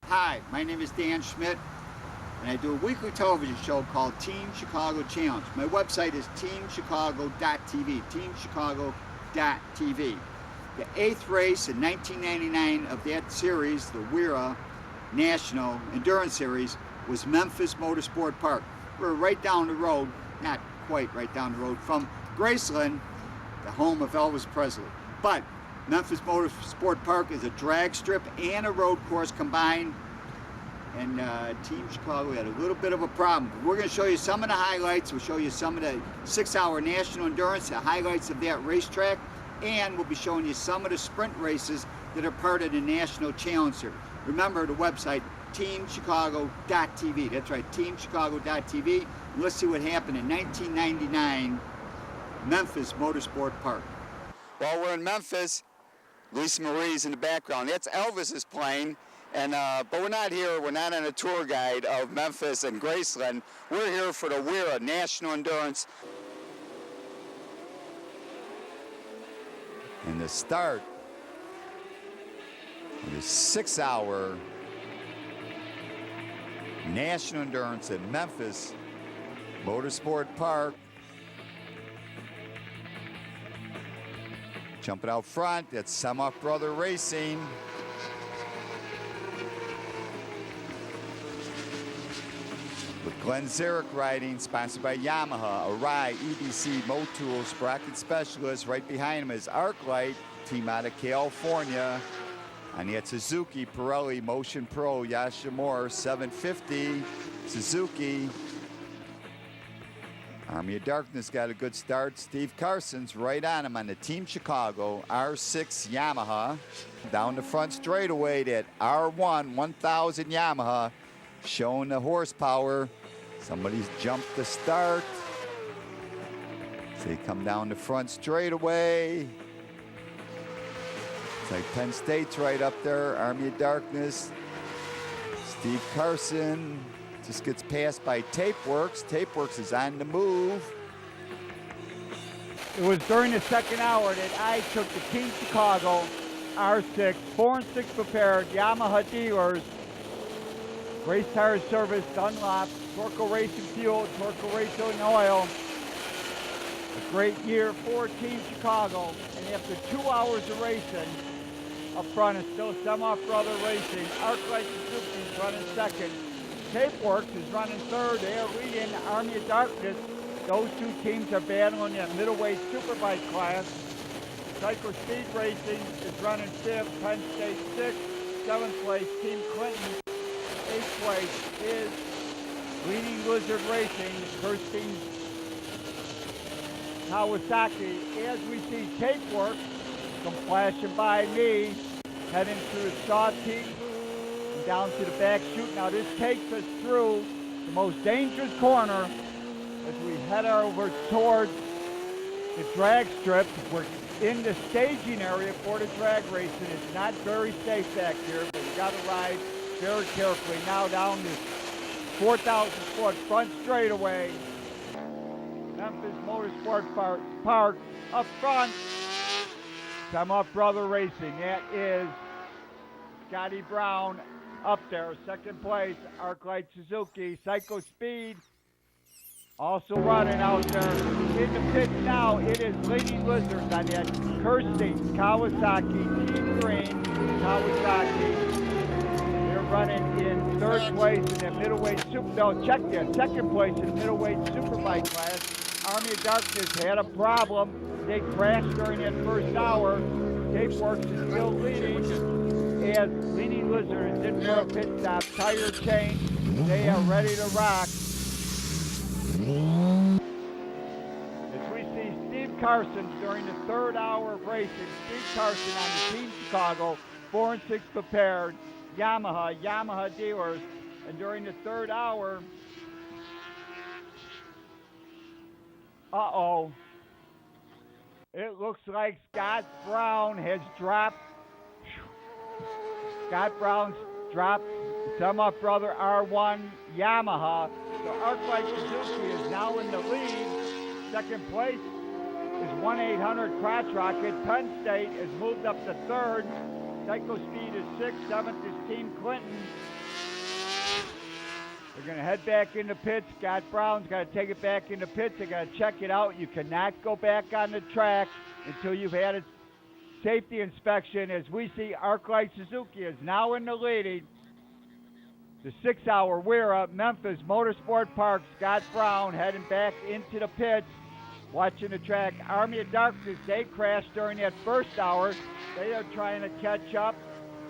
Hi, my name is Dan Schmitt, and I do a weekly television show called Team Chicago Challenge. My website is teamchicago.tv, teamchicago.tv. The 8th race in 1999 of that series, the WERA National Endurance Series, was Memphis Motorsports Park. We're right down the road, not quite right down the road, from Graceland, the home of Elvis Presley. But Memphis Motorsports Park is a drag strip and a road course combined, and Team Chicago had a little bit of a problem. We're going to show you some of the highlights. We'll show you some of the 6-hour national endurance, the highlights of that racetrack, and we'll be showing you some of the sprint races that are part of the National Challenge Series. Remember the website, teamchicago.tv. That's right, teamchicago.tv. And let's see what happened in 1999, Memphis Motorsports Park. Well, we're in Memphis. Lisa Marie's in the background. That's Elvis's plane, and but we're not here. We're not on a tour guide of Memphis and Graceland. We're here for the WERA National Endurance. And the start of the 6-hour National Endurance at Memphis Motorsports Park. Jumping out front, that's Semoff Brother Racing. With Glenn Zarek riding, sponsored by Yamaha, Arai, EBC, Motul, Sprocket Specialist. Right behind him is Arclight, team out of California. And yet Suzuki, Pirelli, Motion Pro, Yashimura, 750, Suzuki. Army of Darkness got a good start. Steve Carson's right on him on the Team Chicago R6 Yamaha. Down the front straightaway, that R1 1000 Yamaha, showing the horsepower. Somebody's jumped the start. So they come down the front straightaway. It's like Penn State's right up there. Army of Darkness. Steve Carson just gets passed by Tapeworks. Tapeworks is on the move. It was during the second hour that I took the Team Chicago R6, 4 and 6 prepared, Yamaha dealers, race tire service, Dunlop, Torco Racing Fuel, Torco Racing Oil. A great year for Team Chicago. And after 2 hours of racing, up front is still Semoff Brother Racing. Arclight Suzuki is running second. Tapeworks is running third. They are leading Army of Darkness. Those two teams are battling in middleweight superbike class. Psycho Speed Racing is running fifth. Penn State sixth. Seventh place, Team Clinton. Eighth place is Leading Lizard Racing, Kirsten Kawasaki. As we see Tapeworks come flashing by me, heading to the Sawtee, down to the back chute. Now this takes us through the most dangerous corner as we head over towards the drag strip. We're in the staging area for the drag racing. It's not very safe back here, but you got to ride very carefully. Now down this 4,000 foot front straightaway. Memphis Motorsports Park up front. Semoff Brother Racing. That is Scotty Brown up there. Second place, Arclight Suzuki. Psycho Speed also running out there. In the pit now, it is Leading Lizards on that. Kirsten Kawasaki, Team Green, Kawasaki. They're running in third place in the middleweight super. No, check that. Second place in the middleweight superbike class. Army of Darkness had a problem. They crashed during that first hour. Tapeworks is still leading. As Leading Lizard is in for a pit stop, tire change, they are ready to rock. As we see Steve Carson during the third hour of racing, Steve Carson on the Team Chicago, 4 and 6 prepared, Yamaha dealers, and during the third hour, it looks like Scott Brown has dropped. Scott Brown's dropped Semoff Brother R1 Yamaha. So Arclight Suzuki is now in the lead. Second place is 1-800 Crotch Rocket. Penn State has moved up to third. Psycho Speed is 6th, 7th is Team Clinton. They're going to head back into pits. Scott Brown's got to take it back into pits. They got to check it out. You cannot go back on the track until you've had a safety inspection. As we see, ArcLight Suzuki is now in the lead. The 6-hour WERA Memphis Motorsports Park. Scott Brown heading back into the pits. Watching the track. Army of Darkness, they crashed during that first hour. They are trying to catch up.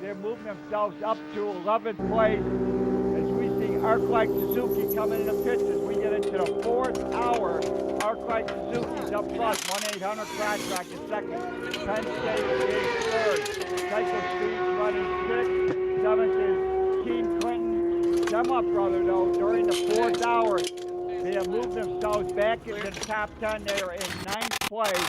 They're moving themselves up to 11th place. As we see ArcLight Suzuki coming in the pits as we get into the 4th hour. ArcLight Suzuki's up front. 1-800 Roadracing is second. Penn State is third. Psycho Speed's running 6th. 7th is Team Clinton. Gemma brother, though, during the 4th hour, they have moved themselves back into the top 10. They are in 9th place.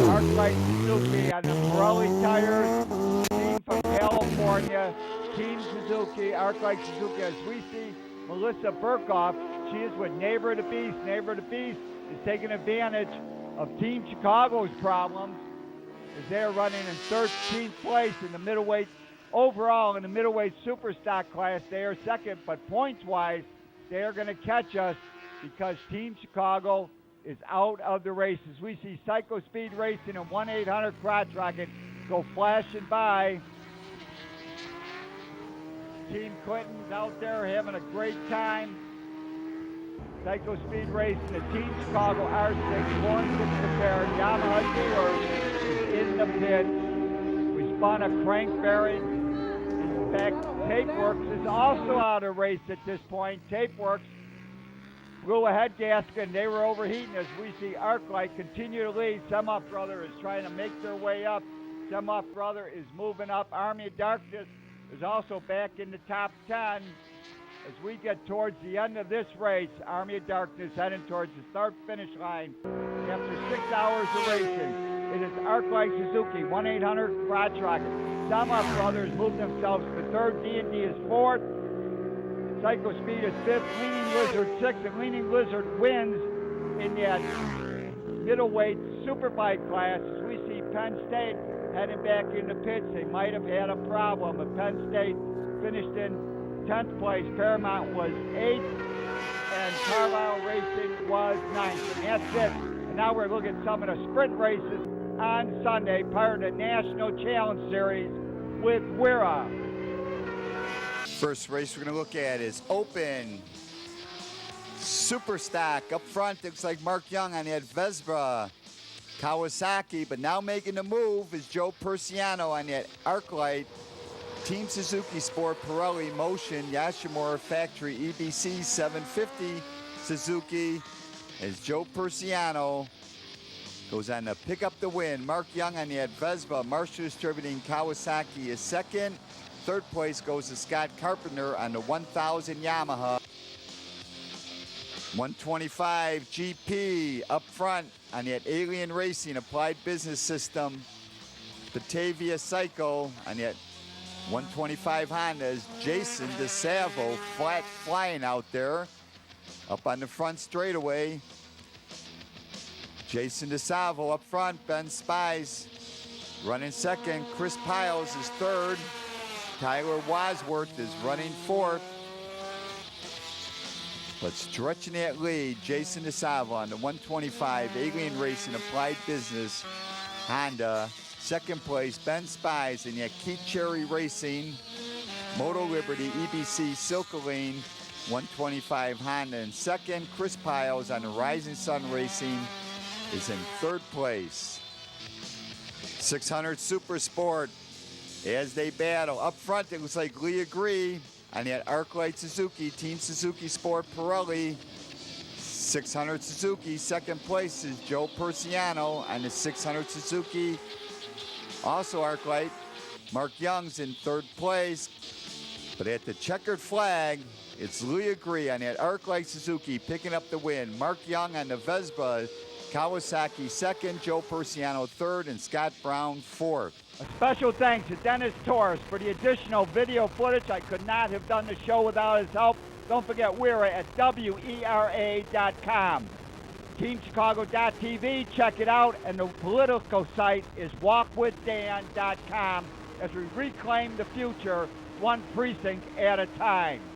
ArcLight Suzuki on the Pirelli tires. Team from California. Team Suzuki, ArcLight Suzuki. As we see Melissa Burkhoff, she is with Neighbor of the Beast. Neighbor of the Beast is taking advantage of Team Chicago's problems as they are running in 13th place in the middleweight. Overall, in the middleweight super stock class, they are second, but points-wise, they are going to catch us because Team Chicago is out of the races. We see Psycho Speed Racing and 1-800 Crotch Rocket go flashing by. Team Clinton's out there having a great time. Psycho Speed Racing, the Team Chicago R6, 4-6 prepared. Yamaha dealer is in the pit. We spun a crank bearing. In fact, Tapeworks is also out of race at this point. Tapeworks blew a head gasket and they were overheating as we see ArcLight continue to lead. Semoff Brother is trying to make their way up. Semoff Brother is moving up. Army of Darkness is also back in the top 10. As we get towards the end of this race, Army of Darkness heading towards the start finish line. After 6 hours of racing, it is ArcLight Suzuki, 1-800 Crotch Rocket. Semoff Brothers move themselves to third. D&D is fourth. Psycho Speed is fifth. Leaning Lizard sixth. And Leaning Lizard wins in that middleweight superbike class. As we see Penn State heading back into pits, they might have had a problem. But Penn State finished in 10th place. Paramount was 8th. And Carlisle Racing was 9th. And that's it. And now we're looking at some of the sprint races on Sunday, part of the National Challenge Series with WERA. First race we're going to look at is Open Super Stock. Up front, looks like Mark Young on that Vespa Kawasaki, but now making the move is Joe Persiano on that ArcLight Team Suzuki Sport Pirelli Motion Yashimura Factory EBC 750 Suzuki as Joe Persiano goes on to pick up the win. Mark Young on the Vespa Marshall Distributing Kawasaki is second. Third place goes to Scott Carpenter on the 1000 Yamaha. 125 GP up front on that Alien Racing Applied Business System. Batavia Psycho on that 125 Hondas. Jason DeSalvo flat flying out there up on the front straightaway. Jason DeSalvo up front. Ben Spies running second. Chris Piles is third. Tyler Wadsworth is running fourth. But stretching that lead, Jason DeSalvo on the 125 Alien Racing Applied Business Honda. Second place, Ben Spies in that Keith Cherry Racing Moto Liberty EBC Silkaline 125 Honda. And second, Chris Piles on the Rising Sun Racing is in third place. 600 Super Sport as they battle. Up front, it looks like Leah Gree on that ArcLight Suzuki, Team Suzuki Sport Pirelli. 600 Suzuki. Second place is Joe Persiano on the 600 Suzuki. Also ArcLight. Mark Young's in third place. But at the checkered flag, it's Leah Gree on that ArcLight Suzuki picking up the win. Mark Young on the Vespa Kawasaki second, Joe Persiano third, and Scott Brown fourth. A special thanks to Dennis Torres for the additional video footage. I could not have done the show without his help. Don't forget WERA at WERA.com. TeamChicago.tv, check it out, and the political site is walkwithdan.com as we reclaim the future one precinct at a time.